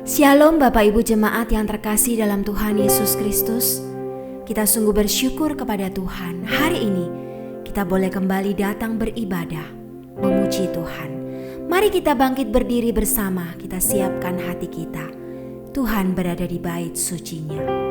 Shalom Bapak Ibu Jemaat yang terkasih dalam Tuhan Yesus Kristus. Kita sungguh bersyukur kepada Tuhan. Hari ini kita boleh kembali datang beribadah, memuji Tuhan. Mari kita bangkit berdiri bersama, kita siapkan hati kita. Tuhan berada di bait suci-Nya.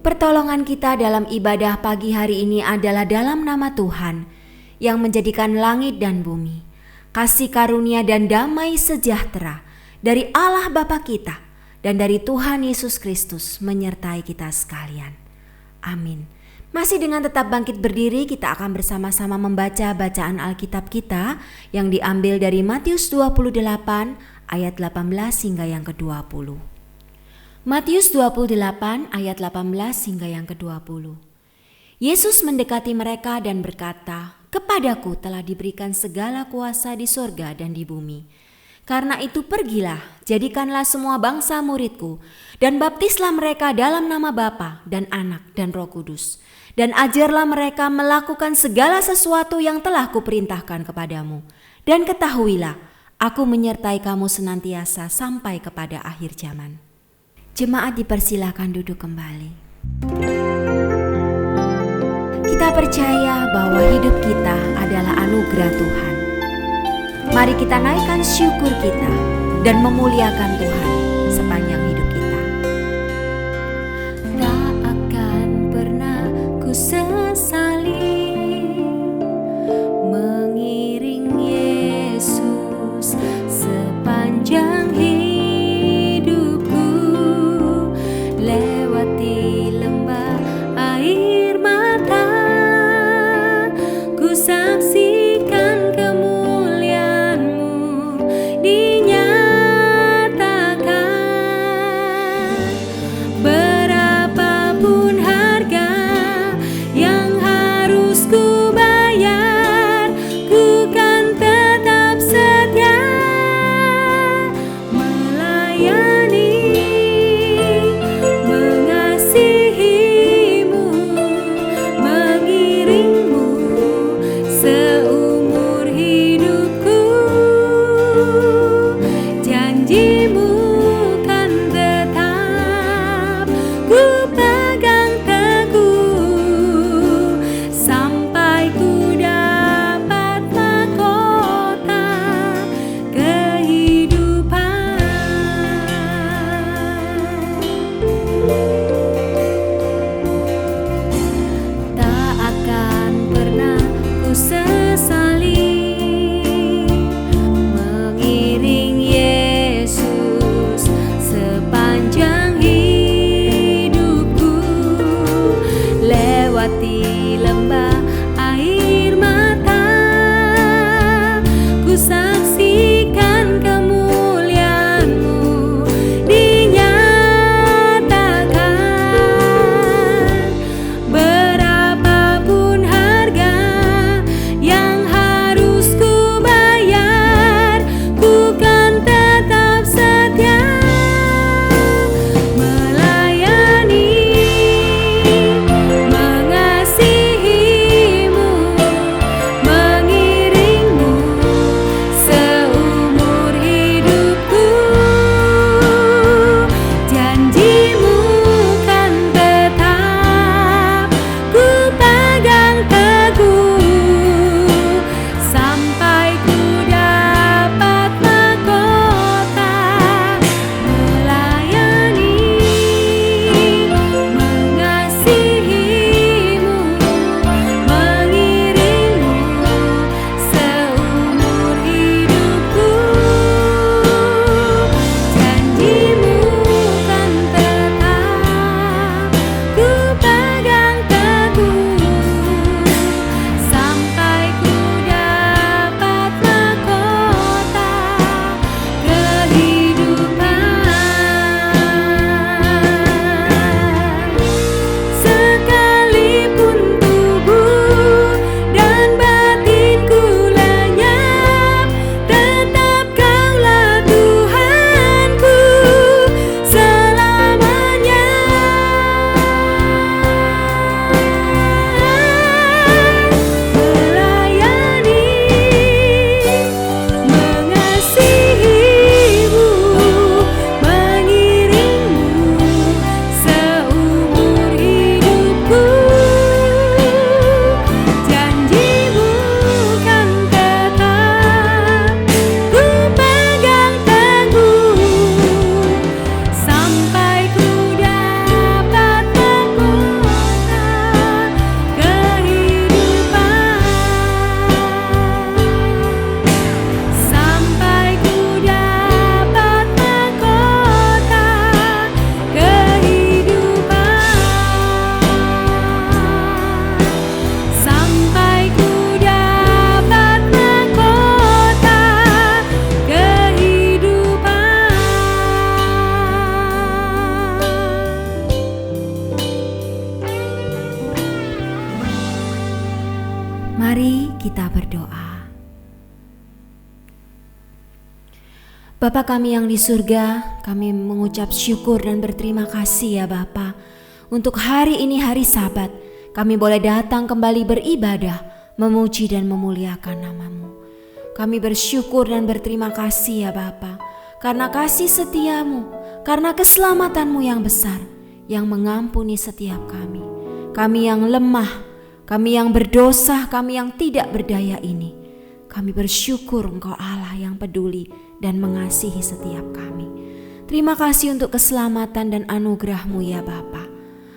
Pertolongan kita dalam ibadah pagi hari ini adalah dalam nama Tuhan yang menjadikan langit dan bumi, kasih karunia dan damai sejahtera dari Allah Bapa kita dan dari Tuhan Yesus Kristus menyertai kita sekalian. Amin. Masih dengan tetap bangkit berdiri, kita akan bersama-sama membaca bacaan Alkitab kita yang diambil dari Matius 28 ayat 18 hingga yang ke-20. Matius 28 ayat 18 hingga yang ke-20. Yesus mendekati mereka dan berkata, "Kepadaku telah diberikan segala kuasa di sorga dan di bumi. Karena itu pergilah, jadikanlah semua bangsa muridku, dan baptislah mereka dalam nama Bapa dan Anak dan Roh Kudus. Dan ajarlah mereka melakukan segala sesuatu yang telah kuperintahkan kepadamu. Dan ketahuilah, aku menyertai kamu senantiasa sampai kepada akhir zaman." Jemaat dipersilakan duduk kembali. Kita percaya bahwa hidup kita adalah anugerah Tuhan. Mari kita naikkan syukur kita dan memuliakan Tuhan sepanjang hidup kita. Tak akan pernah ku sesali mengiring Yesus sepanjang hidup. Lewati lembah air mata, ku saksikan kemuliaan-Mu dinyatakan. Berapapun harga yang harus ku bayar, ku kan tetap setia melayani. See Mari kita berdoa. Bapa kami yang di surga, kami mengucap syukur dan berterima kasih ya Bapa. Untuk hari ini hari Sabat, kami boleh datang kembali beribadah, memuji dan memuliakan nama-Mu. Kami bersyukur dan berterima kasih ya Bapa, karena kasih setia-Mu, karena keselamatan-Mu yang besar, yang mengampuni setiap kami. Kami yang lemah, kami yang berdosa, kami yang tidak berdaya ini. Kami bersyukur Engkau Allah yang peduli dan mengasihi setiap kami. Terima kasih untuk keselamatan dan anugerah-Mu ya Bapa.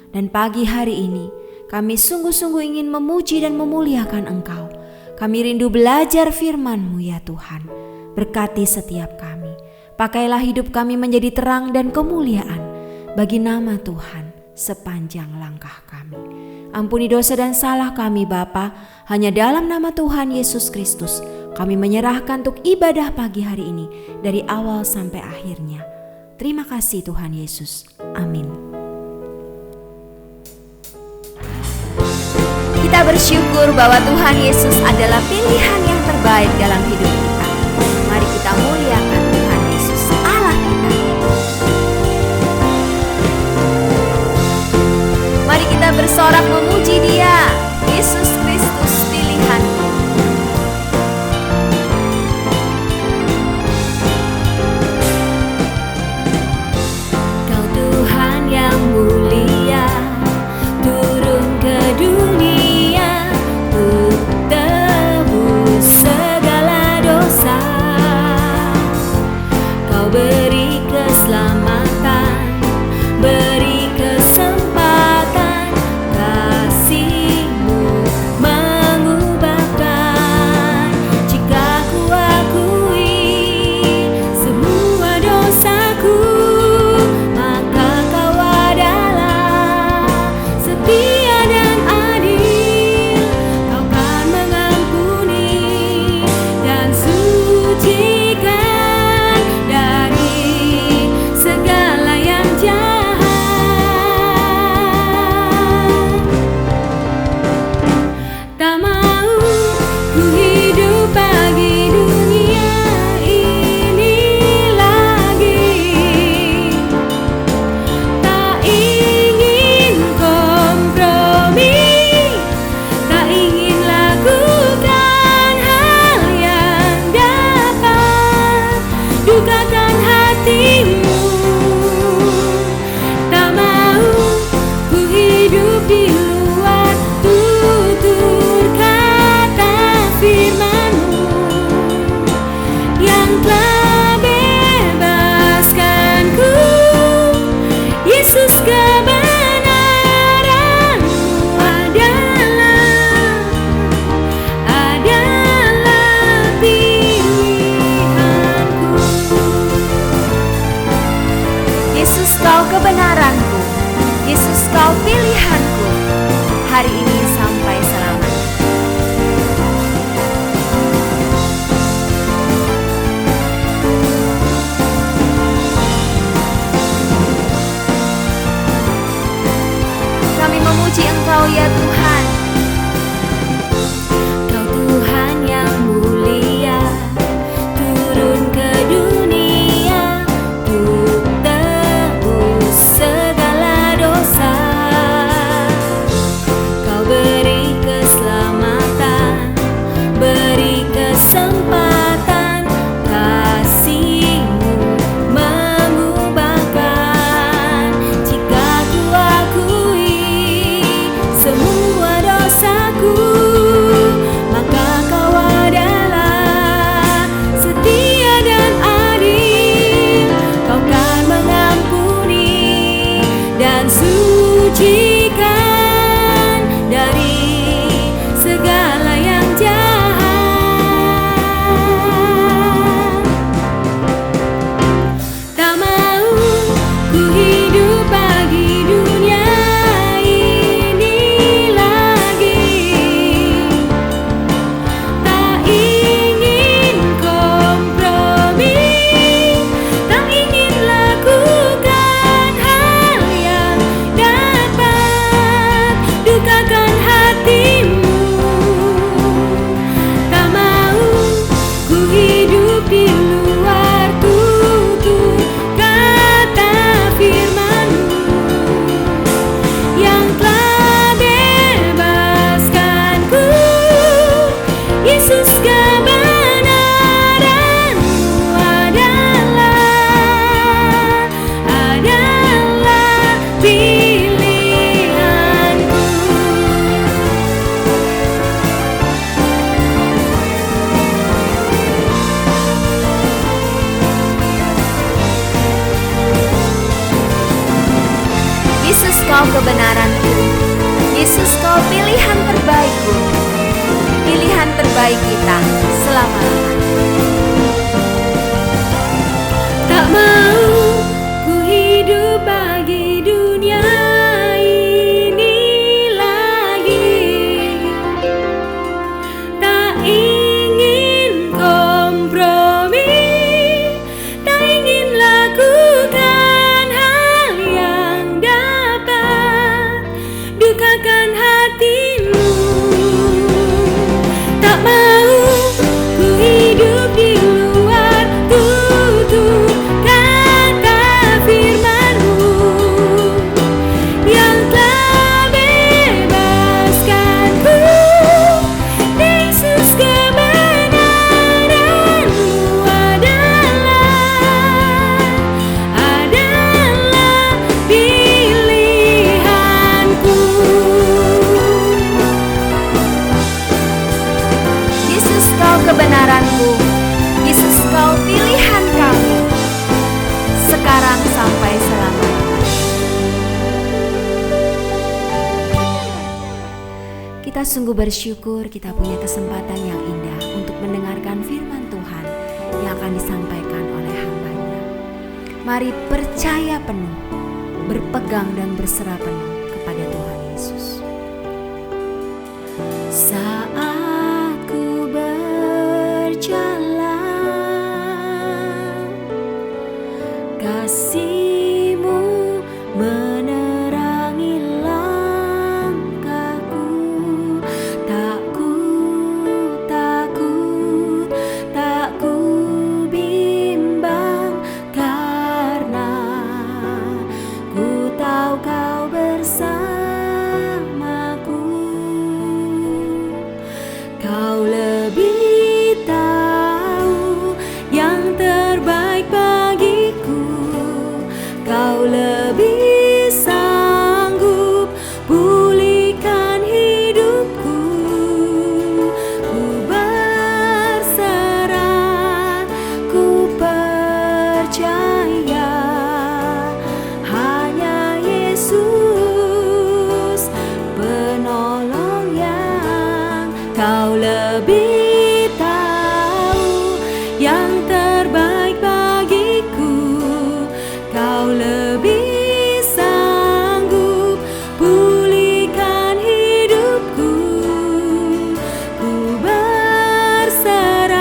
Dan pagi hari ini kami sungguh-sungguh ingin memuji dan memuliakan Engkau. Kami rindu belajar firman-Mu ya Tuhan. Berkati setiap kami. Pakailah hidup kami menjadi terang dan kemuliaan bagi nama Tuhan sepanjang langkah kami. Ampuni dosa dan salah kami Bapa, hanya dalam nama Tuhan Yesus Kristus kami menyerahkan untuk ibadah pagi hari ini dari awal sampai akhirnya. Terima kasih Tuhan Yesus. Amin. Kita bersyukur bahwa Tuhan Yesus adalah pilihan yang terbaik dalam hidup kita. Mari kita muliakan Tuhan Yesus Allah kita. Mari kita bersorak memuji Dia, Yesus Kristus pilihanku. Kau Tuhan yang mulia, turun ke dunia untuk tebus segala dosa. Kau beri keselamatan, beri kesempatan, kasih kebenaranku. Yesus, Kau pilihan kami, sekarang sampai selamanya. Kita sungguh bersyukur kita punya kesempatan yang indah untuk mendengarkan firman Tuhan yang akan disampaikan oleh hamba-Nya. Mari percaya penuh, berpegang dan berserah penuh kepada Tuhan Yesus. Saat ku berjalan, kasih-Mu menerangi langkahku. Tak ku takut, tak ku bimbang, karena ku tahu Kau bersamaku. Kau lebih tahu yang terbaik bagiku. Kau lebih sanggup pulihkan hidupku. Ku berserah, ku percaya, hanya Yesus penolong yang. Kau lebih tahu yang terbaik bagiku. Kau lebih sanggup pulihkan hidupku. Ku berserah,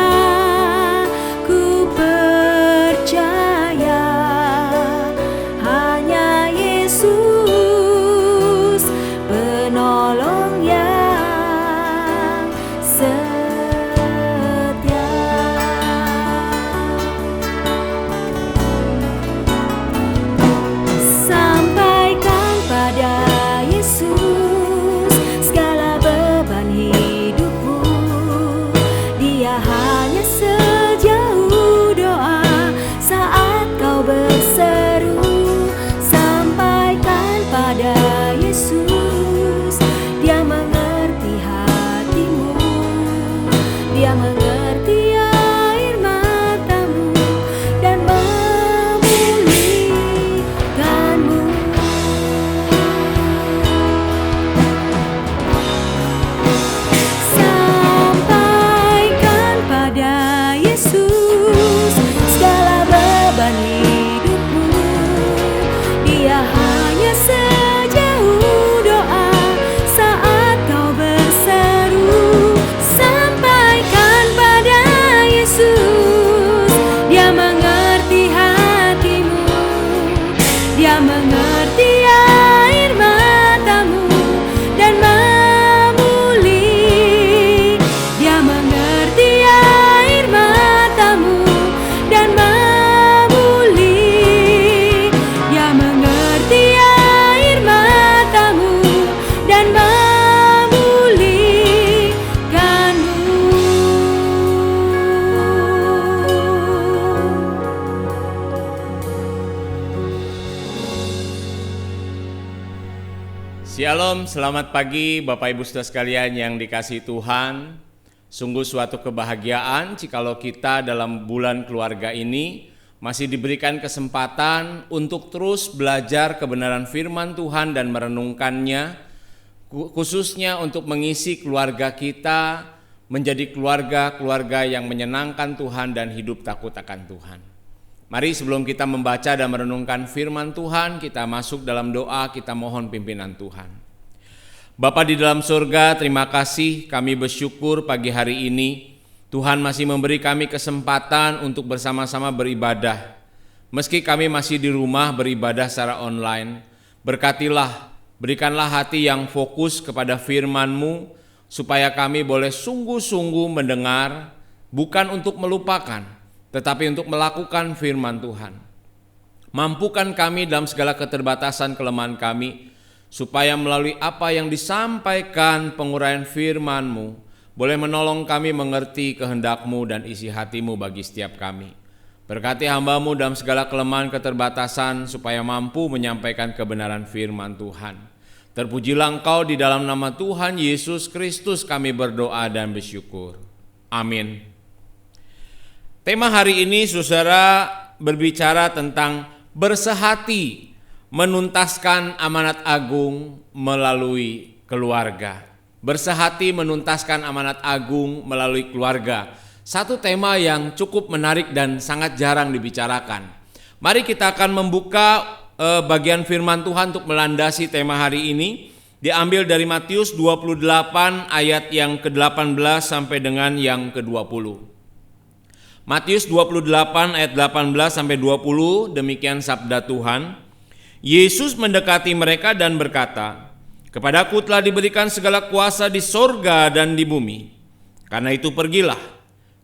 ku percaya, hanya Yesus penolong yang setia. Sampaikan pada Yesus segala beban hidupmu. Dia hanya sejauh doa saat kau berseru. Sampaikan pada Yesus, Dia mengerti hatimu. Dia mengerti air matamu dan memulihkanmu. Sampaikan pada Yesus segala beban hidupmu. Dia hanya sejauh doa saat kau berseru. Sampaikan pada Yesus, Dia mengerti hatimu. Dia mengerti air matamu dan memulih. Dia mengerti air matamu dan memulih. Dia mengerti air matamu dan memulihkanmu. Shalom, selamat pagi Bapak Ibu Saudara sekalian yang dikasihi Tuhan. Sungguh suatu kebahagiaan jikalau kita dalam bulan keluarga ini masih diberikan kesempatan untuk terus belajar kebenaran firman Tuhan dan merenungkannya, khususnya untuk mengisi keluarga kita menjadi keluarga-keluarga yang menyenangkan Tuhan dan hidup takut akan Tuhan. Mari sebelum kita membaca dan merenungkan firman Tuhan, kita masuk dalam doa, kita mohon pimpinan Tuhan. Bapa di dalam surga, terima kasih, kami bersyukur pagi hari ini Tuhan masih memberi kami kesempatan untuk bersama-sama beribadah. Meski kami masih di rumah beribadah secara online, berkatilah, berikanlah hati yang fokus kepada firman-Mu, supaya kami boleh sungguh-sungguh mendengar, bukan untuk melupakan, tetapi untuk melakukan firman Tuhan. Mampukan kami dalam segala keterbatasan kelemahan kami, supaya melalui apa yang disampaikan penguraian firman-Mu, boleh menolong kami mengerti kehendak-Mu dan isi hati-Mu bagi setiap kami. Berkati hamba-Mu dalam segala kelemahan keterbatasan, supaya mampu menyampaikan kebenaran firman Tuhan. Terpujilah Engkau, di dalam nama Tuhan Yesus Kristus kami berdoa dan bersyukur. Amin. Tema hari ini saudara berbicara tentang bersehati menuntaskan amanat agung melalui keluarga. Bersehati menuntaskan amanat agung melalui keluarga. Satu tema yang cukup menarik dan sangat jarang dibicarakan. Mari kita akan membuka bagian firman Tuhan untuk melandasi tema hari ini. Diambil dari Matius 28 ayat yang ke-18 sampai dengan yang ke-20. Matius 28 ayat 18 sampai 20, demikian sabda Tuhan. Yesus mendekati mereka dan berkata, "Kepadaku telah diberikan segala kuasa di sorga dan di bumi. Karena itu pergilah,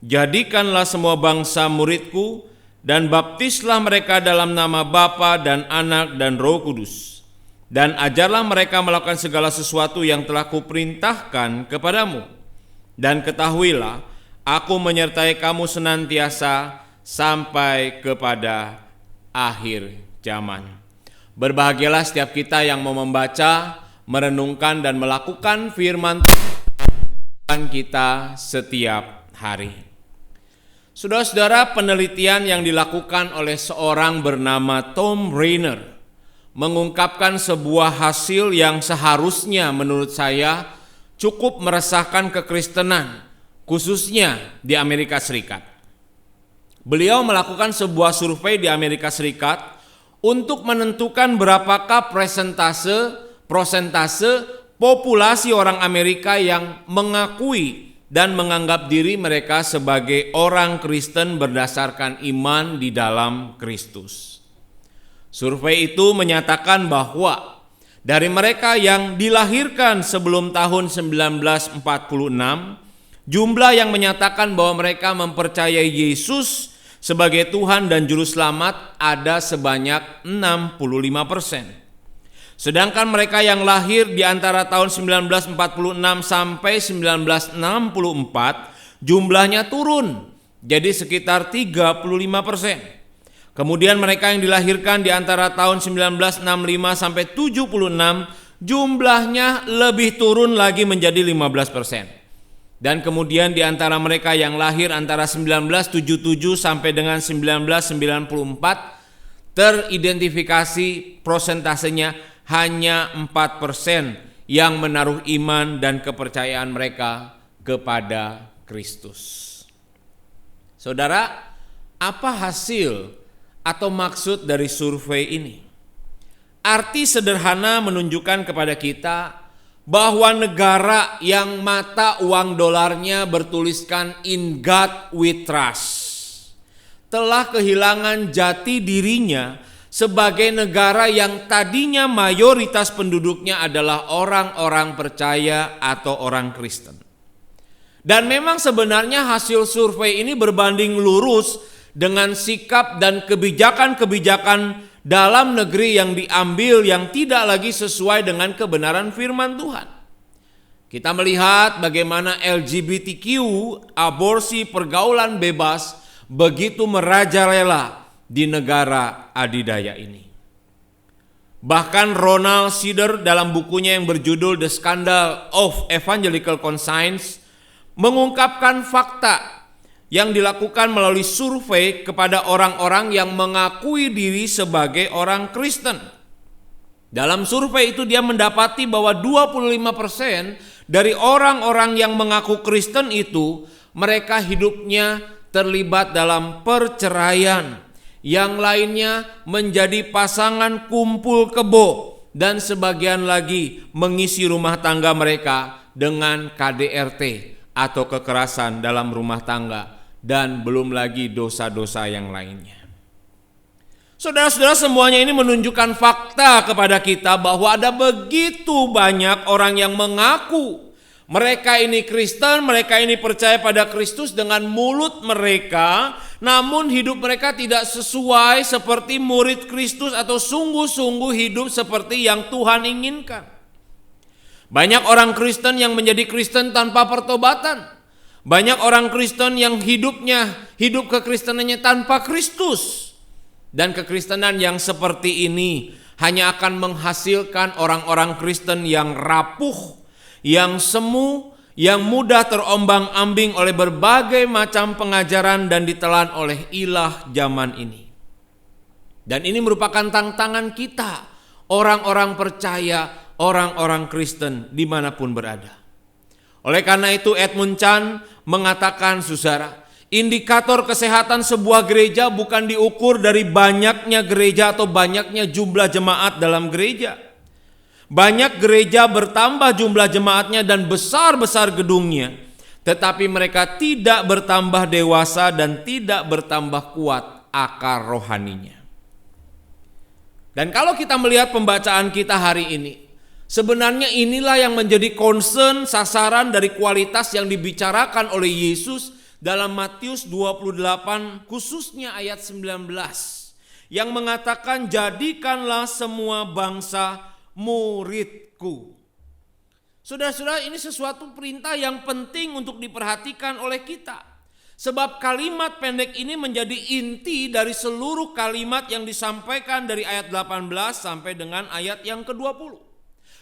jadikanlah semua bangsa muridku, dan baptislah mereka dalam nama Bapa dan Anak dan Roh Kudus. Dan ajarlah mereka melakukan segala sesuatu yang telah kuperintahkan kepadamu. Dan ketahuilah, Aku menyertai kamu senantiasa sampai kepada akhir zaman." Berbahagialah setiap kita yang mau membaca, merenungkan dan melakukan firman Tuhan kita setiap hari. Saudara-saudara, penelitian yang dilakukan oleh seorang bernama Tom Rainer mengungkapkan sebuah hasil yang seharusnya menurut saya cukup meresahkan kekristenan, khususnya di Amerika Serikat. Beliau melakukan sebuah survei di Amerika Serikat untuk menentukan berapakah prosentase populasi orang Amerika yang mengakui dan menganggap diri mereka sebagai orang Kristen berdasarkan iman di dalam Kristus. Survei itu menyatakan bahwa dari mereka yang dilahirkan sebelum tahun 1946, jumlah yang menyatakan bahwa mereka mempercayai Yesus sebagai Tuhan dan Juru Selamat ada sebanyak 65%. Sedangkan mereka yang lahir di antara tahun 1946 sampai 1964, jumlahnya turun jadi sekitar 35%. Kemudian mereka yang dilahirkan di antara tahun 1965 sampai 76, jumlahnya lebih turun lagi menjadi 15%. Dan kemudian di antara mereka yang lahir antara 1977 sampai dengan 1994, teridentifikasi prosentasenya hanya 4% yang menaruh iman dan kepercayaan mereka kepada Kristus. Saudara, apa hasil atau maksud dari survei ini? Arti sederhana menunjukkan kepada kita bahwa negara yang mata uang dolarnya bertuliskan "In God We Trust" telah kehilangan jati dirinya sebagai negara yang tadinya mayoritas penduduknya adalah orang-orang percaya atau orang Kristen. Dan memang sebenarnya hasil survei ini berbanding lurus dengan sikap dan kebijakan-kebijakan dalam negeri yang diambil yang tidak lagi sesuai dengan kebenaran firman Tuhan. Kita melihat bagaimana LGBTQ, aborsi, pergaulan bebas begitu merajalela di negara adidaya ini. Bahkan Ronald Sider dalam bukunya yang berjudul The Scandal of Evangelical Conscience mengungkapkan fakta yang dilakukan melalui survei kepada orang-orang yang mengakui diri sebagai orang Kristen. Dalam survei itu dia mendapati bahwa 25% dari orang-orang yang mengaku Kristen itu mereka hidupnya terlibat dalam perceraian. Yang lainnya menjadi pasangan kumpul kebo dan sebagian lagi mengisi rumah tangga mereka dengan KDRT atau kekerasan dalam rumah tangga. Dan belum lagi dosa-dosa yang lainnya. Saudara-saudara, semuanya ini menunjukkan fakta kepada kita bahwa ada begitu banyak orang yang mengaku mereka ini Kristen, mereka ini percaya pada Kristus dengan mulut mereka, namun hidup mereka tidak sesuai seperti murid Kristus atau sungguh-sungguh hidup seperti yang Tuhan inginkan. Banyak orang Kristen yang menjadi Kristen tanpa pertobatan. Banyak orang Kristen yang hidup kekristenannya tanpa Kristus. Dan kekristenan yang seperti ini hanya akan menghasilkan orang-orang Kristen yang rapuh, yang semu, yang mudah terombang-ambing oleh berbagai macam pengajaran dan ditelan oleh ilah zaman ini. Dan ini merupakan tantangan kita, orang-orang percaya, orang-orang Kristen dimanapun berada. Oleh karena itu Edmund Chan mengatakan, saudara, indikator kesehatan sebuah gereja bukan diukur dari banyaknya gereja atau banyaknya jumlah jemaat dalam gereja. Banyak gereja bertambah jumlah jemaatnya dan besar-besar gedungnya, tetapi mereka tidak bertambah dewasa dan tidak bertambah kuat akar rohaninya. Dan kalau kita melihat pembacaan kita hari ini, sebenarnya inilah yang menjadi concern sasaran dari kualitas yang dibicarakan oleh Yesus dalam Matius 28 khususnya ayat 19 yang mengatakan, jadikanlah semua bangsa muridku. Saudara-saudara, ini sesuatu perintah yang penting untuk diperhatikan oleh kita. Sebab kalimat pendek ini menjadi inti dari seluruh kalimat yang disampaikan dari ayat 18 sampai dengan ayat yang ke-20.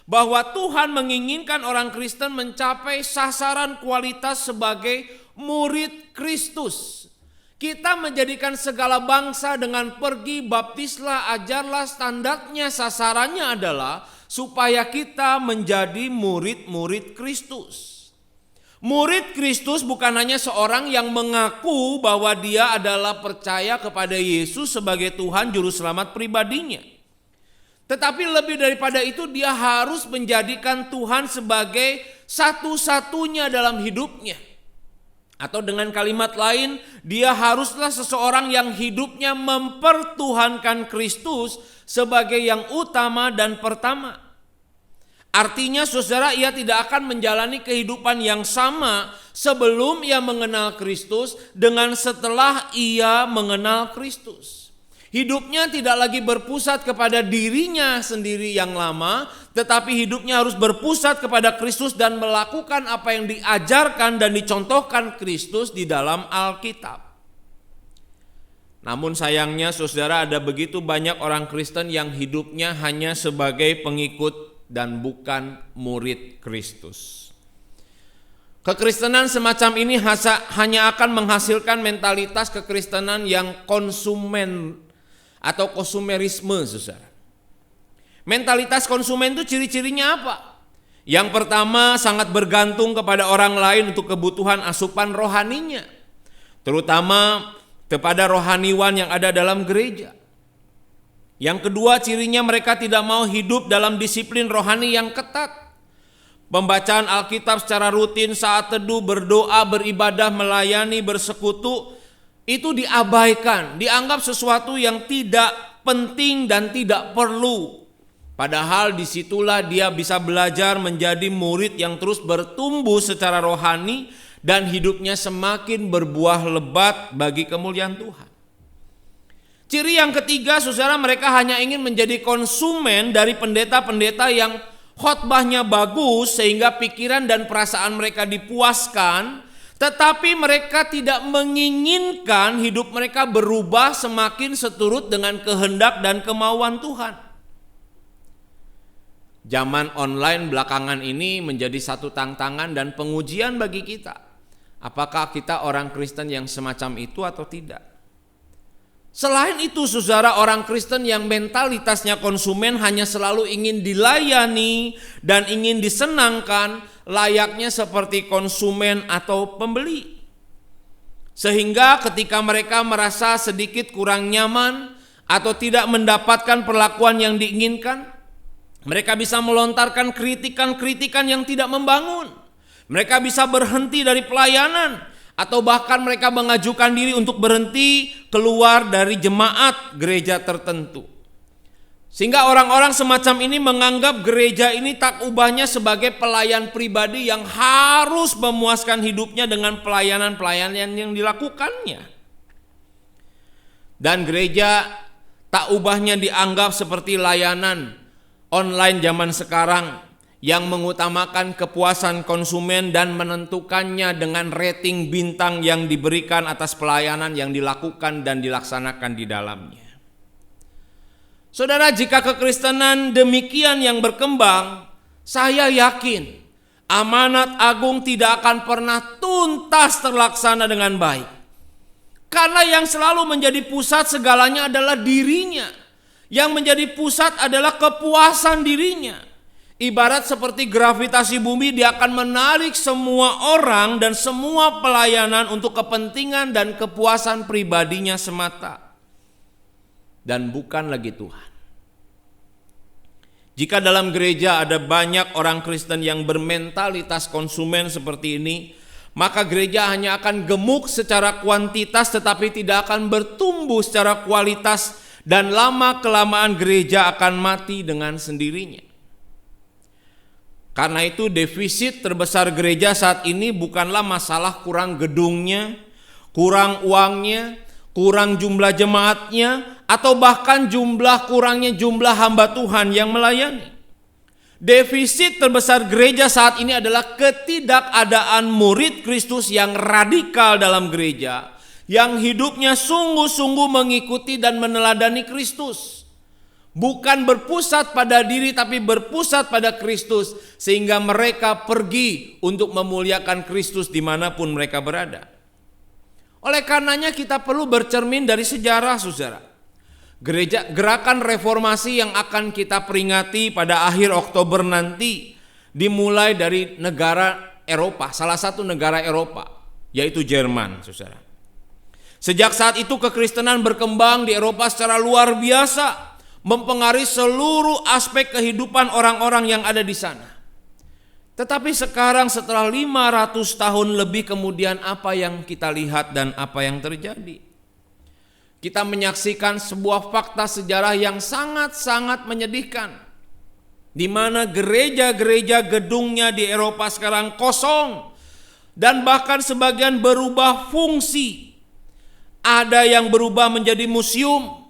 Bahwa Tuhan menginginkan orang Kristen mencapai sasaran kualitas sebagai murid Kristus. Kita menjadikan segala bangsa dengan pergi, baptislah, ajarlah, standarnya, sasarannya adalah supaya kita menjadi murid-murid Kristus. Murid Kristus bukan hanya seorang yang mengaku bahwa dia adalah percaya kepada Yesus sebagai Tuhan Juru Selamat pribadinya. Tetapi lebih daripada itu, dia harus menjadikan Tuhan sebagai satu-satunya dalam hidupnya. Atau dengan kalimat lain, dia haruslah seseorang yang hidupnya mempertuhankan Kristus sebagai yang utama dan pertama. Artinya saudara, ia tidak akan menjalani kehidupan yang sama sebelum ia mengenal Kristus dengan setelah ia mengenal Kristus. Hidupnya tidak lagi berpusat kepada dirinya sendiri yang lama, tetapi hidupnya harus berpusat kepada Kristus dan melakukan apa yang diajarkan dan dicontohkan Kristus di dalam Alkitab. Namun sayangnya saudara, ada begitu banyak orang Kristen yang hidupnya hanya sebagai pengikut dan bukan murid Kristus. Kekristenan semacam ini hanya akan menghasilkan mentalitas kekristenan yang konsumen atau konsumerisme, saudara. Mentalitas konsumen itu ciri-cirinya apa? Yang pertama, sangat bergantung kepada orang lain untuk kebutuhan asupan rohaninya, terutama kepada rohaniwan yang ada dalam gereja. Yang kedua, cirinya mereka tidak mau hidup dalam disiplin rohani yang ketat. Pembacaan Alkitab secara rutin, saat teduh, berdoa, beribadah, melayani, bersekutu, itu diabaikan, dianggap sesuatu yang tidak penting dan tidak perlu. Padahal disitulah dia bisa belajar menjadi murid yang terus bertumbuh secara rohani dan hidupnya semakin berbuah lebat bagi kemuliaan Tuhan. Ciri yang ketiga, saudara, mereka hanya ingin menjadi konsumen dari pendeta-pendeta yang khotbahnya bagus sehingga pikiran dan perasaan mereka dipuaskan, tetapi mereka tidak menginginkan hidup mereka berubah semakin seturut dengan kehendak dan kemauan Tuhan. Zaman online belakangan ini menjadi satu tantangan dan pengujian bagi kita. Apakah kita orang Kristen yang semacam itu atau tidak? Selain itu, saudara, orang Kristen yang mentalitasnya konsumen hanya selalu ingin dilayani dan ingin disenangkan, layaknya seperti konsumen atau pembeli. Sehingga ketika mereka merasa sedikit kurang nyaman atau tidak mendapatkan perlakuan yang diinginkan, mereka bisa melontarkan kritikan-kritikan yang tidak membangun. Mereka bisa berhenti dari pelayanan, atau bahkan mereka mengajukan diri untuk berhenti keluar dari jemaat gereja tertentu. Sehingga orang-orang semacam ini menganggap gereja ini tak ubahnya sebagai pelayan pribadi yang harus memuaskan hidupnya dengan pelayanan-pelayanan yang dilakukannya. Dan gereja tak ubahnya dianggap seperti layanan online zaman sekarang yang mengutamakan kepuasan konsumen dan menentukannya dengan rating bintang yang diberikan atas pelayanan yang dilakukan dan dilaksanakan di dalamnya. Saudara, jika kekristenan demikian yang berkembang, saya yakin amanat agung tidak akan pernah tuntas terlaksana dengan baik. Karena yang selalu menjadi pusat segalanya adalah dirinya. Yang menjadi pusat adalah kepuasan dirinya. Ibarat seperti gravitasi bumi, dia akan menarik semua orang dan semua pelayanan untuk kepentingan dan kepuasan pribadinya semata. Dan bukan lagi Tuhan. Jika dalam gereja ada banyak orang Kristen yang bermentalitas konsumen seperti ini, maka gereja hanya akan gemuk secara kuantitas tetapi tidak akan bertumbuh secara kualitas, dan lama-kelamaan gereja akan mati dengan sendirinya. Karena itu defisit terbesar gereja saat ini bukanlah masalah kurang gedungnya, kurang uangnya, kurang jumlah jemaatnya, atau bahkan kurangnya jumlah hamba Tuhan yang melayani. Defisit terbesar gereja saat ini adalah ketidakadaan murid Kristus yang radikal dalam gereja, yang hidupnya sungguh-sungguh mengikuti dan meneladani Kristus. Bukan berpusat pada diri tapi berpusat pada Kristus, sehingga mereka pergi untuk memuliakan Kristus dimanapun mereka berada. Oleh karenanya kita perlu bercermin dari sejarah, saudara. Gerakan reformasi yang akan kita peringati pada akhir Oktober nanti dimulai dari negara Eropa, salah satu negara Eropa, yaitu Jerman, saudara. Sejak saat itu kekristenan berkembang di Eropa secara luar biasa, mempengaruhi seluruh aspek kehidupan orang-orang yang ada di sana. Tetapi sekarang setelah 500 tahun lebih kemudian, apa yang kita lihat dan apa yang terjadi? Kita menyaksikan sebuah fakta sejarah yang sangat-sangat menyedihkan, di mana gereja-gereja gedungnya di Eropa sekarang kosong dan bahkan sebagian berubah fungsi. Ada yang berubah menjadi museum,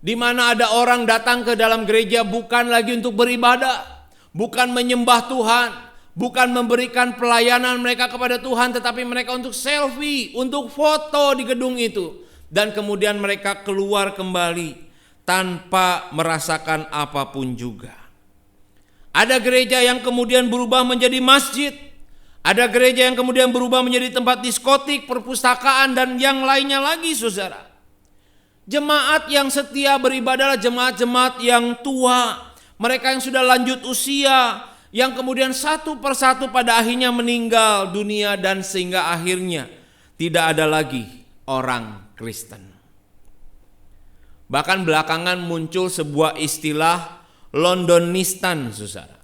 di mana ada orang datang ke dalam gereja bukan lagi untuk beribadah, bukan menyembah Tuhan, bukan memberikan pelayanan mereka kepada Tuhan, tetapi mereka untuk selfie, untuk foto di gedung itu. Dan kemudian mereka keluar kembali tanpa merasakan apapun juga. Ada gereja yang kemudian berubah menjadi masjid. Ada gereja yang kemudian berubah menjadi tempat diskotik, perpustakaan, dan yang lainnya lagi, saudara. Jemaat yang setia beribadah adalah jemaat-jemaat yang tua. Mereka yang sudah lanjut usia, yang kemudian satu persatu pada akhirnya meninggal dunia, dan sehingga akhirnya tidak ada lagi orang Kristen. Bahkan belakangan muncul sebuah istilah Londonistan, saudara.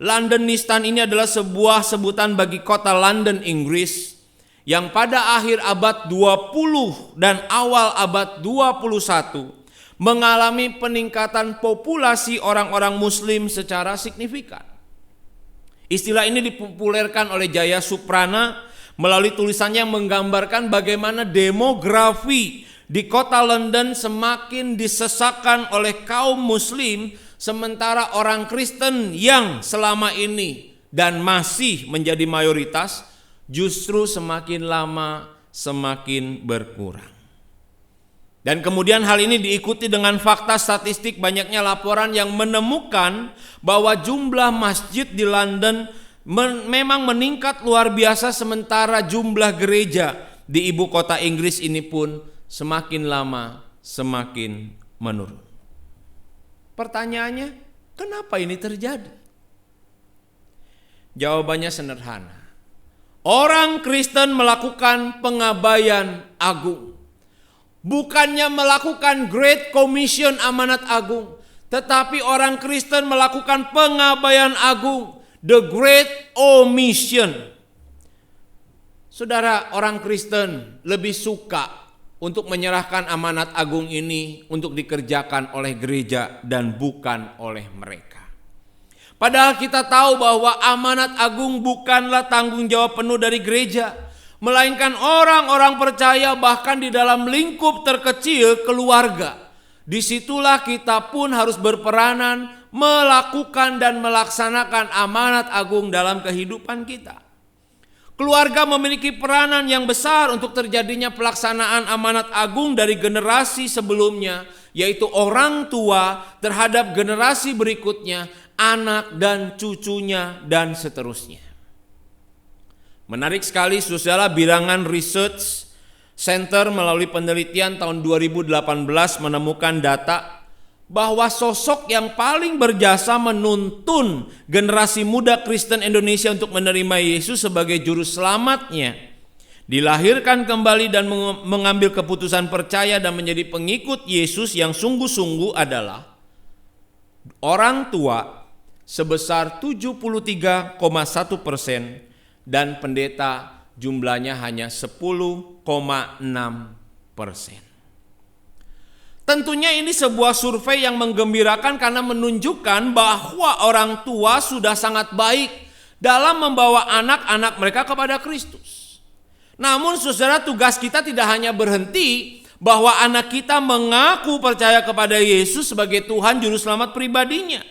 Londonistan ini adalah sebuah sebutan bagi kota London, Inggris, yang pada akhir abad 20 dan awal abad 21 mengalami peningkatan populasi orang-orang Muslim secara signifikan. Istilah ini dipopulerkan oleh Jaya Suprana melalui tulisannya yang menggambarkan bagaimana demografi di kota London semakin disesakkan oleh kaum Muslim, sementara orang Kristen yang selama ini dan masih menjadi mayoritas justru semakin lama semakin berkurang. Dan kemudian hal ini diikuti dengan fakta statistik banyaknya laporan yang menemukan bahwa jumlah masjid di London memang meningkat luar biasa, sementara jumlah gereja di ibu kota Inggris ini pun semakin lama semakin menurun. Pertanyaannya, kenapa ini terjadi? Jawabannya sederhana. Orang Kristen melakukan pengabaian agung. Bukannya melakukan Great Commission, amanat agung, tetapi orang Kristen melakukan pengabaian agung, the Great Omission. Saudara, orang Kristen lebih suka untuk menyerahkan amanat agung ini untuk dikerjakan oleh gereja dan bukan oleh mereka. Padahal kita tahu bahwa amanat agung bukanlah tanggung jawab penuh dari gereja, melainkan orang-orang percaya bahkan di dalam lingkup terkecil keluarga. Disitulah kita pun harus berperanan melakukan dan melaksanakan amanat agung dalam kehidupan kita. Keluarga memiliki peranan yang besar untuk terjadinya pelaksanaan amanat agung dari generasi sebelumnya, yaitu orang tua terhadap generasi berikutnya, anak dan cucunya, dan seterusnya. Menarik sekali saudara, Bilangan Research Center melalui penelitian tahun 2018 menemukan data bahwa sosok yang paling berjasa menuntun generasi muda Kristen Indonesia untuk menerima Yesus sebagai juru selamatnya, dilahirkan kembali dan mengambil keputusan percaya dan menjadi pengikut Yesus yang sungguh-sungguh adalah orang tua sebesar 73,1% dan pendeta jumlahnya hanya 10,6%. Tentunya ini sebuah survei yang menggembirakan karena menunjukkan bahwa orang tua sudah sangat baik dalam membawa anak-anak mereka kepada Kristus. Namun saudara, tugas kita tidak hanya berhenti bahwa anak kita mengaku percaya kepada Yesus sebagai Tuhan Juru Selamat pribadinya.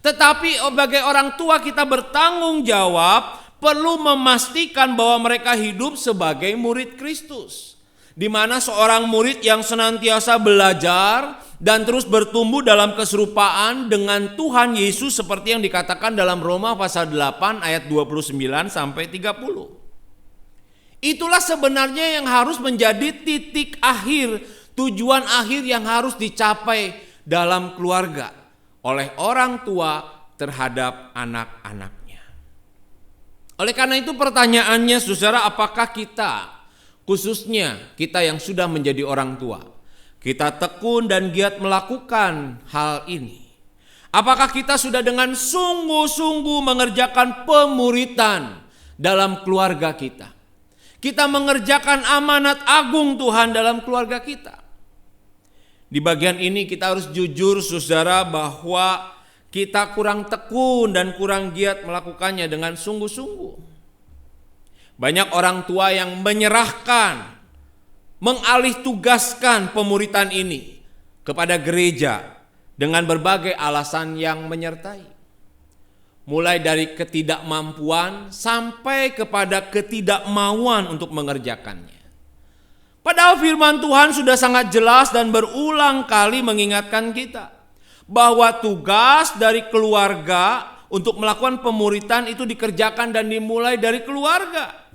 Tetapi sebagai orang tua kita bertanggung jawab perlu memastikan bahwa mereka hidup sebagai murid Kristus, di mana seorang murid yang senantiasa belajar dan terus bertumbuh dalam keserupaan dengan Tuhan Yesus seperti yang dikatakan dalam Roma pasal 8 ayat 29 sampai 30. Itulah sebenarnya yang harus menjadi titik akhir, tujuan akhir yang harus dicapai dalam keluarga oleh orang tua terhadap anak-anaknya. Oleh karena itu pertanyaannya saudara, apakah kita, khususnya kita yang sudah menjadi orang tua, kita tekun dan giat melakukan hal ini? Apakah kita sudah dengan sungguh-sungguh mengerjakan pemuritan dalam keluarga kita? Kita mengerjakan amanat agung Tuhan dalam keluarga kita. Di bagian ini kita harus jujur saudara bahwa kita kurang tekun dan kurang giat melakukannya dengan sungguh-sungguh. Banyak orang tua yang menyerahkan, mengalih tugaskan pemuritan ini kepada gereja dengan berbagai alasan yang menyertai. Mulai dari ketidakmampuan sampai kepada ketidakmauan untuk mengerjakannya. Padahal firman Tuhan sudah sangat jelas dan berulang kali mengingatkan kita bahwa tugas dari keluarga untuk melakukan pemuritan itu dikerjakan dan dimulai dari keluarga.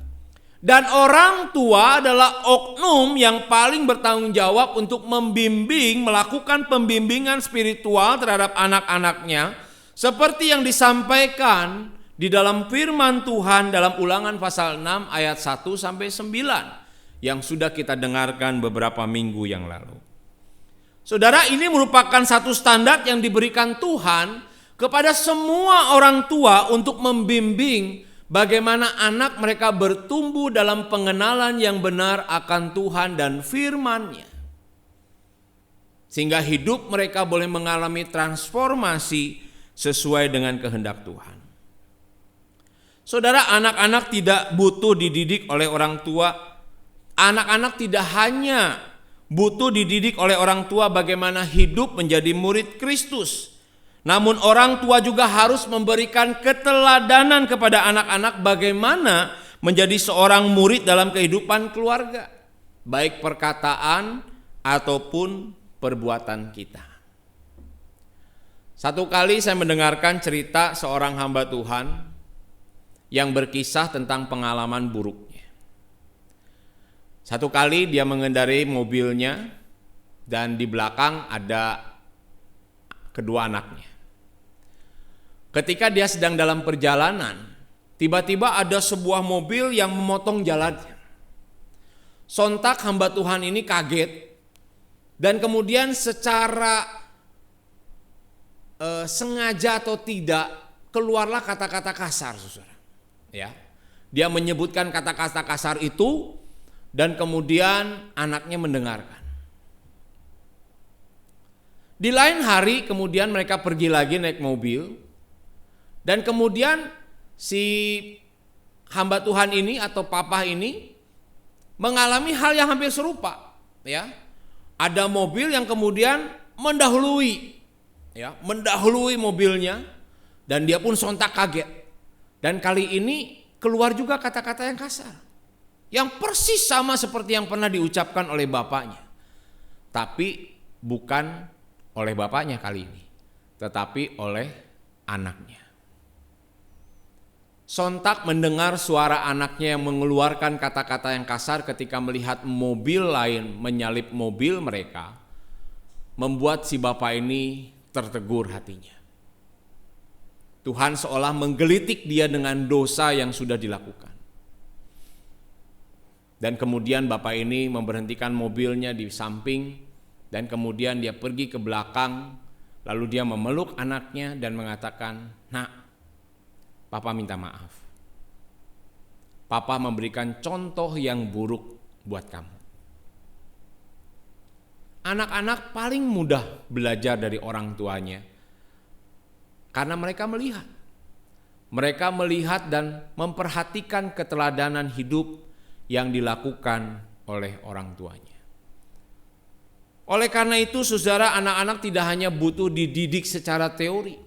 Dan orang tua adalah oknum yang paling bertanggung jawab untuk membimbing, melakukan pembimbingan spiritual terhadap anak-anaknya seperti yang disampaikan di dalam firman Tuhan dalam Ulangan pasal 6 ayat 1 sampai 9 yang sudah kita dengarkan beberapa minggu yang lalu. Saudara, ini merupakan satu standar yang diberikan Tuhan kepada semua orang tua untuk membimbing bagaimana anak mereka bertumbuh dalam pengenalan yang benar akan Tuhan dan firman-Nya. Sehingga hidup mereka boleh mengalami transformasi sesuai dengan kehendak Tuhan. Saudara, anak-anak tidak butuh dididik oleh orang tua. Anak-anak tidak hanya butuh dididik oleh orang tua bagaimana hidup menjadi murid Kristus. Namun orang tua juga harus memberikan keteladanan kepada anak-anak bagaimana menjadi seorang murid dalam kehidupan keluarga, baik perkataan ataupun perbuatan kita. Satu kali saya mendengarkan cerita seorang hamba Tuhan yang berkisah tentang pengalaman buruknya. Satu kali dia mengendarai mobilnya dan di belakang ada kedua anaknya. Ketika dia sedang dalam perjalanan, tiba-tiba ada sebuah mobil yang memotong jalannya. Sontak hamba Tuhan ini kaget dan kemudian secara sengaja atau tidak keluarlah kata-kata kasar, saudara. Ya, dia menyebutkan kata-kata kasar itu. Dan kemudian anaknya mendengarkan. Di lain hari kemudian mereka pergi lagi naik mobil. Dan kemudian si hamba Tuhan ini atau papa ini mengalami hal yang hampir serupa. Ya, ada mobil yang kemudian mendahului mobilnya dan dia pun sontak kaget. Dan kali ini keluar juga kata-kata yang kasar. Yang persis sama seperti yang pernah diucapkan oleh bapaknya. Tapi bukan oleh bapaknya kali ini, tetapi oleh anaknya. sontak mendengar suara anaknya yang mengeluarkan kata-kata yang kasar ketika melihat mobil lain menyalip mobil mereka, membuat si bapak ini tertegur hatinya. Tuhan seolah menggelitik dia dengan dosa yang sudah dilakukan. Dan kemudian bapak ini memberhentikan mobilnya di samping, dan kemudian dia pergi ke belakang, lalu dia memeluk anaknya dan mengatakan, "Nak, Papa minta maaf. Papa memberikan contoh yang buruk buat kamu." Anak-anak paling mudah belajar dari orang tuanya karena mereka melihat. Mereka melihat dan memperhatikan keteladanan hidup yang dilakukan oleh orang tuanya. Oleh karena itu, saudara, anak-anak tidak hanya butuh dididik secara teori,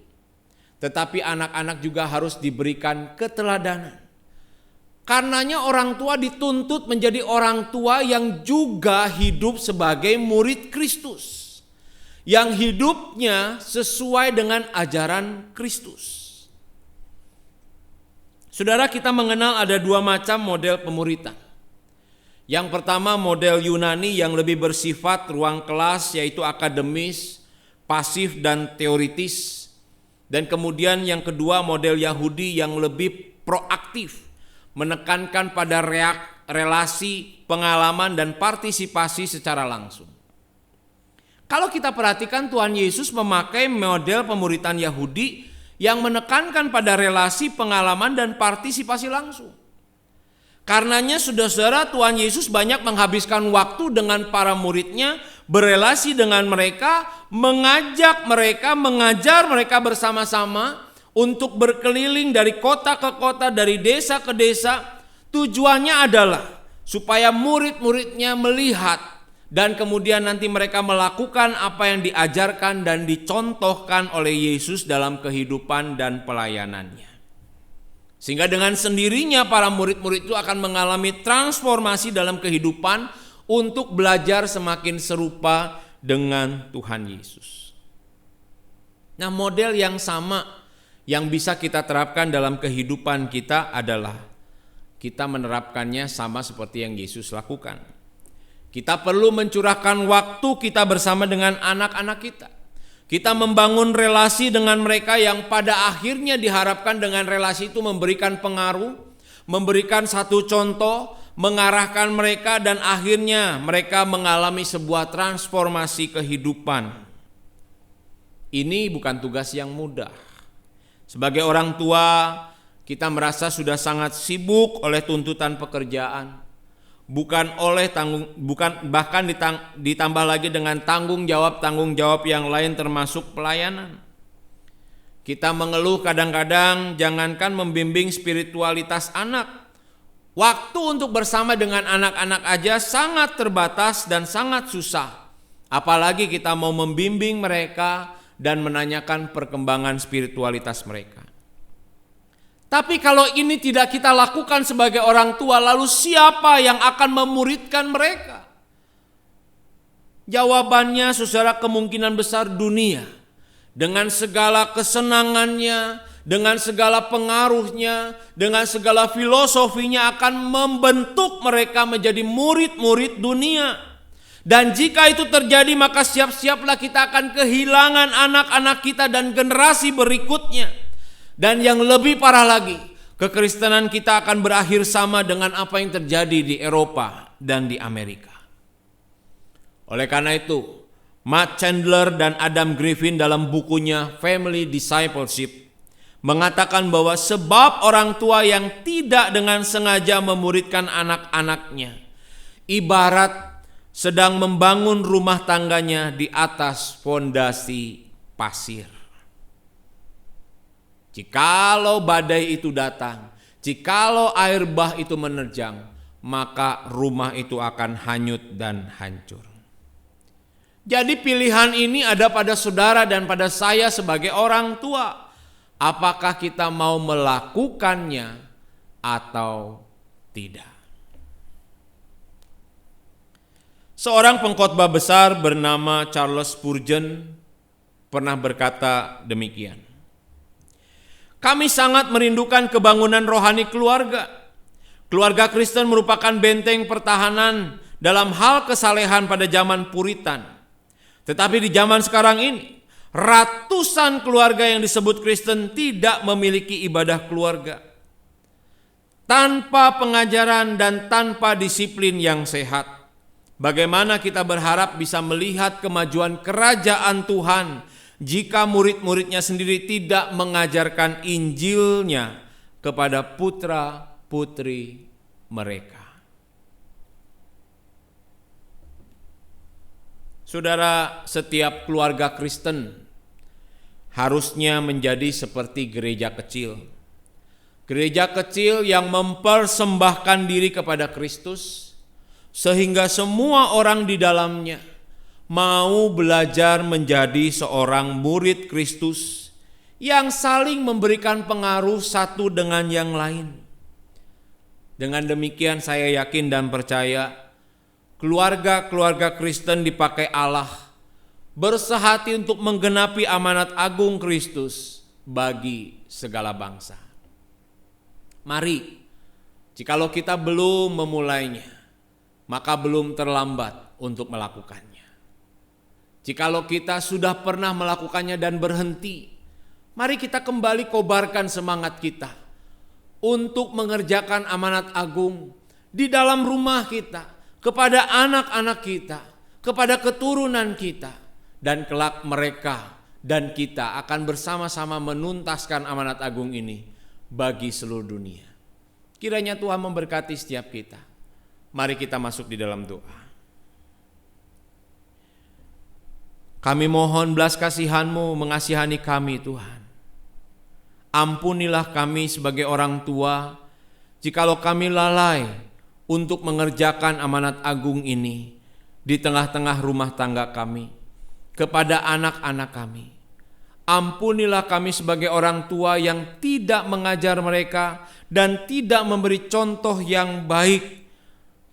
tetapi anak-anak juga harus diberikan keteladanan. Karenanya orang tua dituntut menjadi orang tua yang juga hidup sebagai murid Kristus, yang hidupnya sesuai dengan ajaran Kristus. Saudara, kita mengenal ada dua macam model pemuritan. Yang pertama model Yunani yang lebih bersifat ruang kelas, yaitu akademis, pasif dan teoritis. Dan kemudian yang kedua model Yahudi yang lebih proaktif, menekankan pada relasi, pengalaman dan partisipasi secara langsung. Kalau kita perhatikan, Tuhan Yesus memakai model pemuritan Yahudi yang menekankan pada relasi, pengalaman dan partisipasi langsung. Karenanya saudara-saudara, Tuhan Yesus banyak menghabiskan waktu dengan para muridnya, berelasi dengan mereka, mengajak mereka, mengajar mereka bersama-sama untuk berkeliling dari kota ke kota, dari desa ke desa. Tujuannya adalah supaya murid-muridnya melihat dan kemudian nanti mereka melakukan apa yang diajarkan dan dicontohkan oleh Yesus dalam kehidupan dan pelayanannya. Sehingga dengan sendirinya para murid-murid itu akan mengalami transformasi dalam kehidupan untuk belajar semakin serupa dengan Tuhan Yesus. Nah, model yang sama yang bisa kita terapkan dalam kehidupan kita adalah kita menerapkannya sama seperti yang Yesus lakukan. Kita perlu mencurahkan waktu kita bersama dengan anak-anak kita. Kita membangun relasi dengan mereka yang pada akhirnya diharapkan dengan relasi itu memberikan pengaruh, memberikan satu contoh, mengarahkan mereka dan akhirnya mereka mengalami sebuah transformasi kehidupan. Ini bukan tugas yang mudah. Sebagai orang tua, kita merasa sudah sangat sibuk oleh tuntutan pekerjaan. Bahkan ditambah lagi dengan tanggung jawab yang lain termasuk pelayanan. Kita mengeluh kadang-kadang jangankan membimbing spiritualitas anak, waktu untuk bersama dengan anak-anak aja sangat terbatas dan sangat susah. Apalagi kita mau membimbing mereka dan menanyakan perkembangan spiritualitas mereka. Tapi kalau ini tidak kita lakukan sebagai orang tua, lalu siapa yang akan memuridkan mereka? Jawabannya, saudara, kemungkinan besar dunia. Dengan segala kesenangannya, dengan segala pengaruhnya, dengan segala filosofinya akan membentuk mereka menjadi murid-murid dunia. Dan jika itu terjadi, maka siap-siaplah kita akan kehilangan anak-anak kita dan generasi berikutnya. Dan yang lebih parah lagi, kekristenan kita akan berakhir sama dengan apa yang terjadi di Eropa dan di Amerika. Oleh karena itu, Matt Chandler dan Adam Griffin dalam bukunya Family Discipleship mengatakan bahwa sebab orang tua yang tidak dengan sengaja memuridkan anak-anaknya ibarat sedang membangun rumah tangganya di atas fondasi pasir. Jikalau badai itu datang, jikalau air bah itu menerjang, maka rumah itu akan hanyut dan hancur. Jadi pilihan ini ada pada saudara dan pada saya sebagai orang tua. Apakah kita mau melakukannya atau tidak? Seorang pengkhotbah besar bernama Charles Spurgeon pernah berkata demikian. Kami sangat merindukan kebangunan rohani keluarga. Keluarga Kristen merupakan benteng pertahanan dalam hal kesalehan pada zaman Puritan. Tetapi di zaman sekarang ini, ratusan keluarga yang disebut Kristen tidak memiliki ibadah keluarga. Tanpa pengajaran dan tanpa disiplin yang sehat, bagaimana kita berharap bisa melihat kemajuan kerajaan Tuhan jika murid-muridnya sendiri tidak mengajarkan Injilnya kepada putra-putri mereka? Saudara, setiap keluarga Kristen harusnya menjadi seperti gereja kecil. Gereja kecil yang mempersembahkan diri kepada Kristus, sehingga semua orang di dalamnya mau belajar menjadi seorang murid Kristus yang saling memberikan pengaruh satu dengan yang lain. Dengan demikian saya yakin dan percaya keluarga-keluarga Kristen dipakai Allah bersehati untuk menggenapi amanat agung Kristus bagi segala bangsa. Mari, jikalau kita belum memulainya, maka belum terlambat untuk melakukannya. Jikalau kita sudah pernah melakukannya dan berhenti, mari kita kembali kobarkan semangat kita untuk mengerjakan amanat agung di dalam rumah kita, kepada anak-anak kita, kepada keturunan kita, dan kelak mereka dan kita akan bersama-sama menuntaskan amanat agung ini bagi seluruh dunia. Kiranya Tuhan memberkati setiap kita. Mari kita masuk di dalam doa. Kami mohon belas kasihan-Mu mengasihani kami, Tuhan. Ampunilah kami sebagai orang tua, jikalau kami lalai untuk mengerjakan amanat agung ini di tengah-tengah rumah tangga kami, kepada anak-anak kami. Ampunilah kami sebagai orang tua yang tidak mengajar mereka dan tidak memberi contoh yang baik,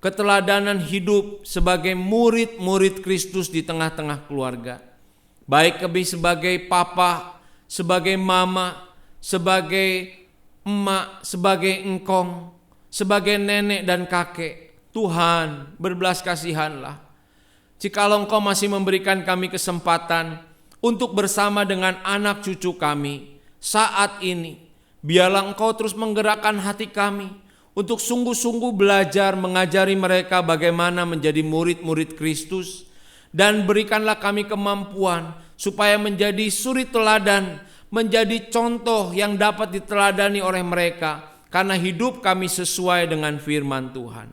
keteladanan hidup sebagai murid-murid Kristus di tengah-tengah keluarga. Baik kami sebagai papa, sebagai mama, sebagai emak, sebagai engkong, sebagai nenek dan kakek. Tuhan, berbelas kasihanlah. Jikalau Engkau masih memberikan kami kesempatan untuk bersama dengan anak cucu kami saat ini, biarlah Engkau terus menggerakkan hati kami untuk sungguh-sungguh belajar mengajari mereka bagaimana menjadi murid-murid Kristus, dan berikanlah kami kemampuan supaya menjadi suri teladan, menjadi contoh yang dapat diteladani oleh mereka, karena hidup kami sesuai dengan firman Tuhan.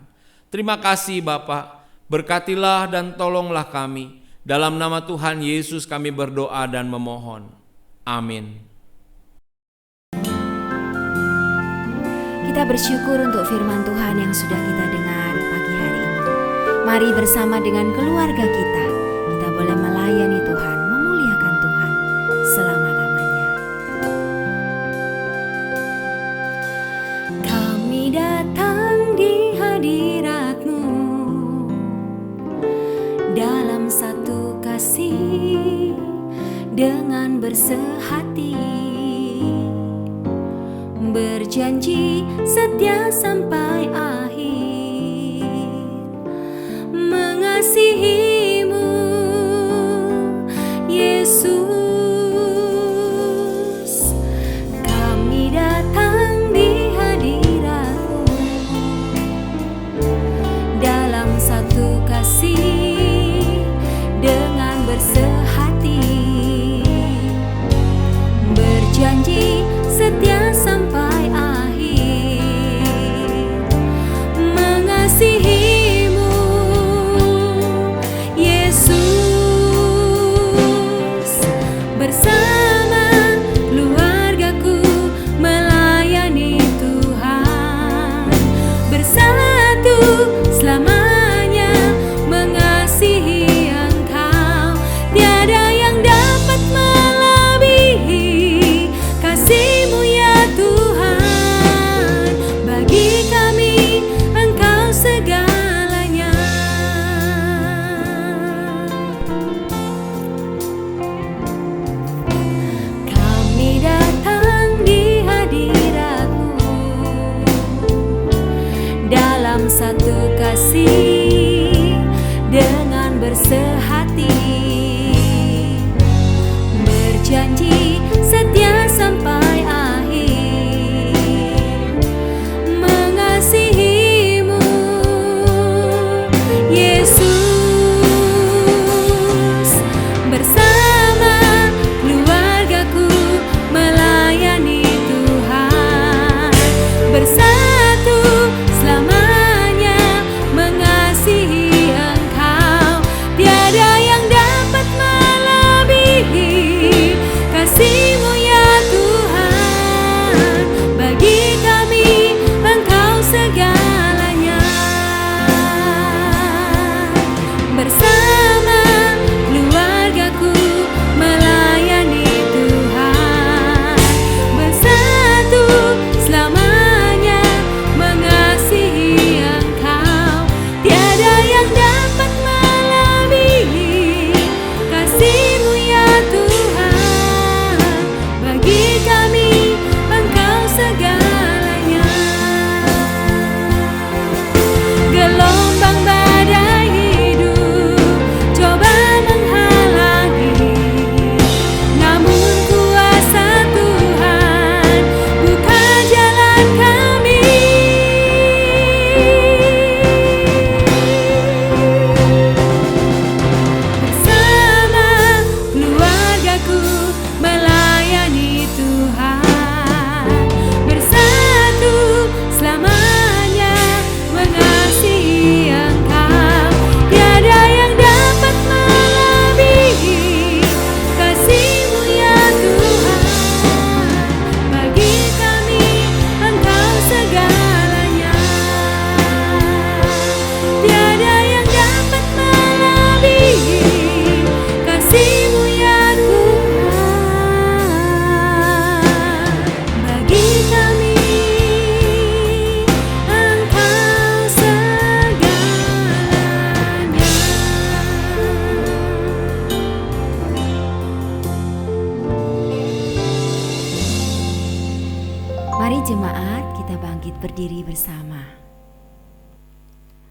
Terima kasih Bapa, berkatilah dan tolonglah kami. Dalam nama Tuhan Yesus kami berdoa dan memohon. Amin. Kita bersyukur untuk firman Tuhan yang sudah kita dengar pagi hari ini. Mari bersama dengan keluarga kita boleh melayani Tuhan, memuliakan Tuhan selama-lamanya. Kami datang di hadirat-Mu dalam satu kasih dengan bersehati, berjanji setia sampai akhir, mengasihi-Mu Yesus. Kami datang di hadirat-Mu dalam satu kasih dengan bersehati, berjanji setia sampai akhir, mengasihi-Mu Yesus. Bersama keluargaku melayani Tuhan, bersatu selamanya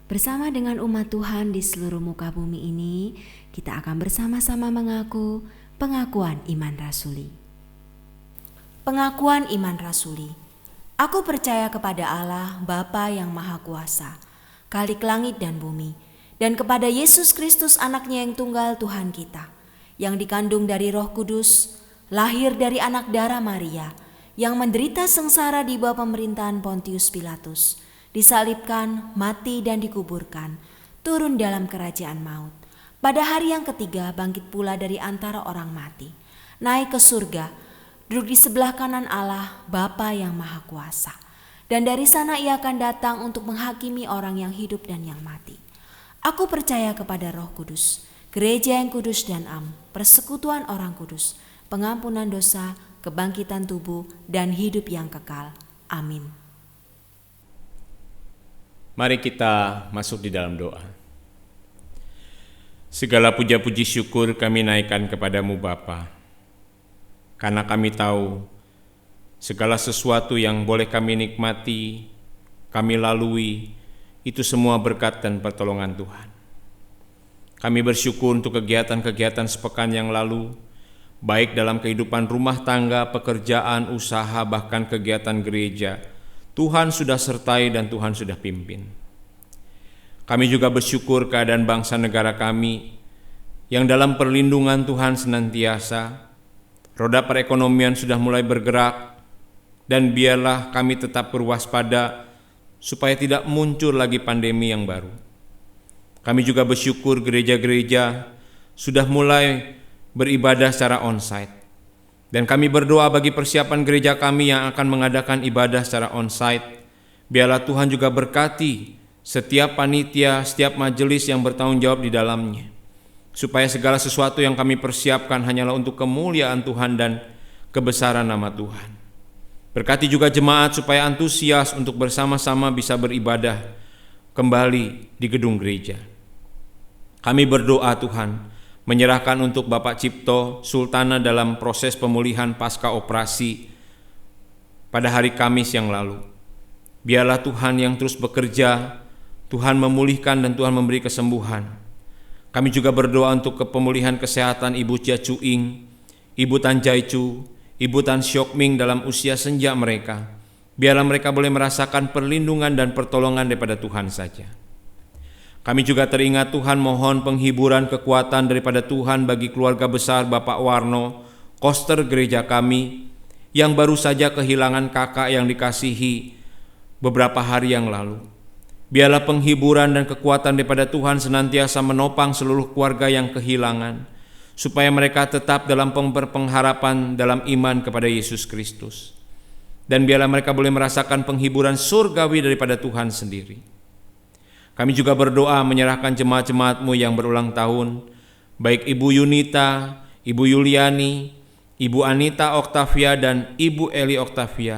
Bersama dengan umat Tuhan di seluruh muka bumi ini, kita akan bersama-sama mengaku pengakuan iman rasuli. Pengakuan iman rasuli. Aku percaya kepada Allah, Bapa yang Maha Kuasa, Khalik langit dan bumi, dan kepada Yesus Kristus anaknya yang tunggal Tuhan kita, yang dikandung dari Roh Kudus, lahir dari anak darah Maria, yang menderita sengsara di bawah pemerintahan Pontius Pilatus, disalibkan, mati dan dikuburkan, turun dalam kerajaan maut. Pada hari yang ketiga bangkit pula dari antara orang mati, naik ke surga, duduk di sebelah kanan Allah, Bapa yang Maha Kuasa. Dan dari sana ia akan datang untuk menghakimi orang yang hidup dan yang mati. Aku percaya kepada Roh Kudus, gereja yang kudus dan am, persekutuan orang kudus, pengampunan dosa, kebangkitan tubuh, dan hidup yang kekal. Amin. Mari kita masuk di dalam doa. Segala puja-puji syukur kami naikkan kepadamu Bapa, karena kami tahu segala sesuatu yang boleh kami nikmati, kami lalui, itu semua berkat dan pertolongan Tuhan. Kami bersyukur untuk kegiatan-kegiatan sepekan yang lalu, baik dalam kehidupan rumah tangga, pekerjaan, usaha, bahkan kegiatan gereja. Tuhan sudah sertai dan Tuhan sudah pimpin. Kami juga bersyukur keadaan bangsa negara kami yang dalam perlindungan Tuhan senantiasa. Roda perekonomian sudah mulai bergerak, dan biarlah kami tetap berwaspada supaya tidak muncul lagi pandemi yang baru. Kami juga bersyukur gereja-gereja sudah mulai beribadah secara onsite. Dan kami berdoa bagi persiapan gereja kami yang akan mengadakan ibadah secara onsite. Biarlah Tuhan juga berkati setiap panitia, setiap majelis yang bertanggung jawab di dalamnya, supaya segala sesuatu yang kami persiapkan hanyalah untuk kemuliaan Tuhan dan kebesaran nama Tuhan. Berkati juga jemaat supaya antusias untuk bersama-sama bisa beribadah kembali di gedung gereja. Kami berdoa Tuhan, menyerahkan untuk Bapak Cipto Sultana dalam proses pemulihan pasca operasi pada hari Kamis yang lalu. Biarlah Tuhan yang terus bekerja, Tuhan memulihkan dan Tuhan memberi kesembuhan. Kami juga berdoa untuk pemulihan kesehatan Ibu Jia Cuing, Ibu Tan Jai Chu, Ibu Tan Siok Ming dalam usia senja mereka. Biarlah mereka boleh merasakan perlindungan dan pertolongan daripada Tuhan saja. Kami juga teringat Tuhan mohon penghiburan kekuatan daripada Tuhan bagi keluarga besar Bapak Warno, koster gereja kami, yang baru saja kehilangan kakak yang dikasihi beberapa hari yang lalu. Biarlah penghiburan dan kekuatan daripada Tuhan senantiasa menopang seluruh keluarga yang kehilangan, supaya mereka tetap dalam pengharapan dalam iman kepada Yesus Kristus. Dan biarlah mereka boleh merasakan penghiburan surgawi daripada Tuhan sendiri. Kami juga berdoa menyerahkan jemaat-jemaat-Mu yang berulang tahun, baik Ibu Yunita, Ibu Yuliani, Ibu Anita Oktavia, dan Ibu Eli Oktavia.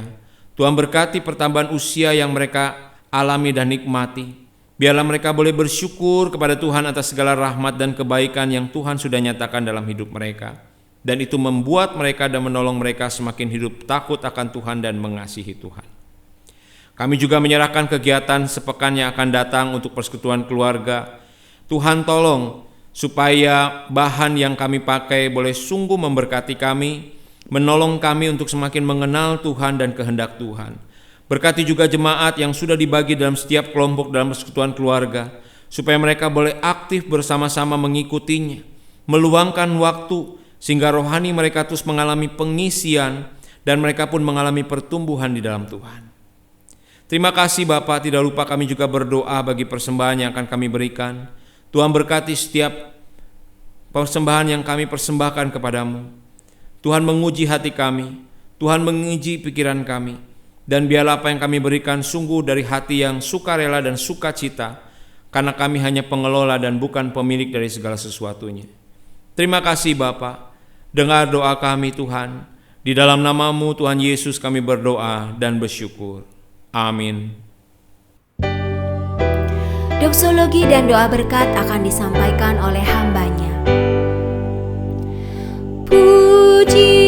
Tuhan berkati pertambahan usia yang mereka alami dan nikmati. Biarlah mereka boleh bersyukur kepada Tuhan atas segala rahmat dan kebaikan yang Tuhan sudah nyatakan dalam hidup mereka. Dan itu membuat mereka dan menolong mereka semakin hidup takut akan Tuhan dan mengasihi Tuhan. Kami juga menyerahkan kegiatan sepekan yang akan datang untuk persekutuan keluarga. Tuhan tolong supaya bahan yang kami pakai boleh sungguh memberkati kami, menolong kami untuk semakin mengenal Tuhan dan kehendak Tuhan. Berkati juga jemaat yang sudah dibagi dalam setiap kelompok dalam persekutuan keluarga, supaya mereka boleh aktif bersama-sama mengikutinya, meluangkan waktu sehingga rohani mereka terus mengalami pengisian dan mereka pun mengalami pertumbuhan di dalam Tuhan. Terima kasih Bapa, tidak lupa kami juga berdoa bagi persembahan yang akan kami berikan. Tuhan berkati setiap persembahan yang kami persembahkan kepadamu. Tuhan menguji hati kami, Tuhan menguji pikiran kami, dan biarlah apa yang kami berikan sungguh dari hati yang sukarela dan sukacita, karena kami hanya pengelola dan bukan pemilik dari segala sesuatunya. Terima kasih Bapa, dengar doa kami Tuhan. Di dalam nama-Mu Tuhan Yesus kami berdoa dan bersyukur. Amin. Doksologi dan doa berkat akan disampaikan oleh hambanya. Pujilah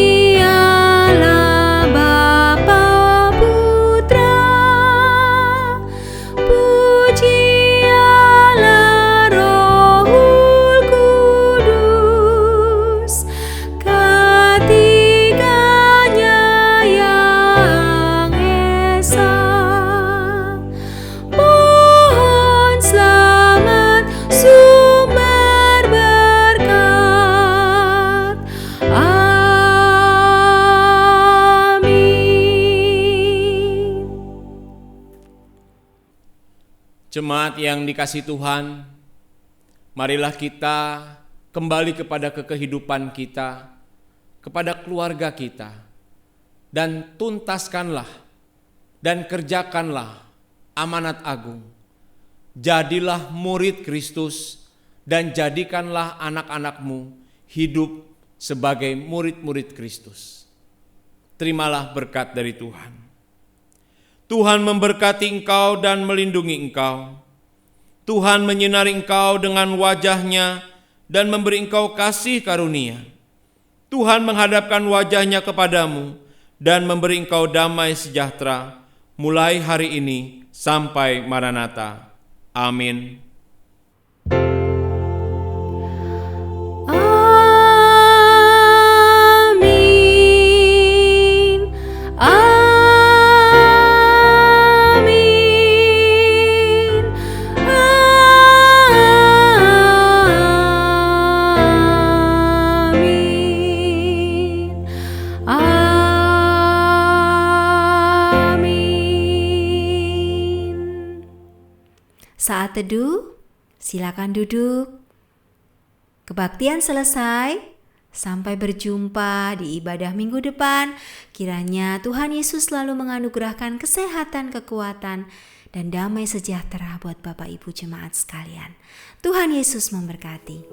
Bapa Putra, pujilah Jemaat yang dikasihi Tuhan, marilah kita kembali kepada kehidupan kita, kepada keluarga kita, dan tuntaskanlah dan kerjakanlah amanat agung. Jadilah murid Kristus dan jadikanlah anak-anakmu hidup sebagai murid-murid Kristus. Terimalah berkat dari Tuhan. Tuhan memberkati engkau dan melindungi engkau. Tuhan menyinari engkau dengan wajah-Nya dan memberi engkau kasih karunia. Tuhan menghadapkan wajah-Nya kepadamu dan memberi engkau damai sejahtera mulai hari ini sampai Maranatha. Amin. Saat teduh, silakan duduk. Kebaktian selesai. Sampai berjumpa di ibadah minggu depan. Kiranya Tuhan Yesus selalu menganugerahkan kesehatan, kekuatan, dan damai sejahtera buat Bapak Ibu jemaat sekalian. Tuhan Yesus memberkati.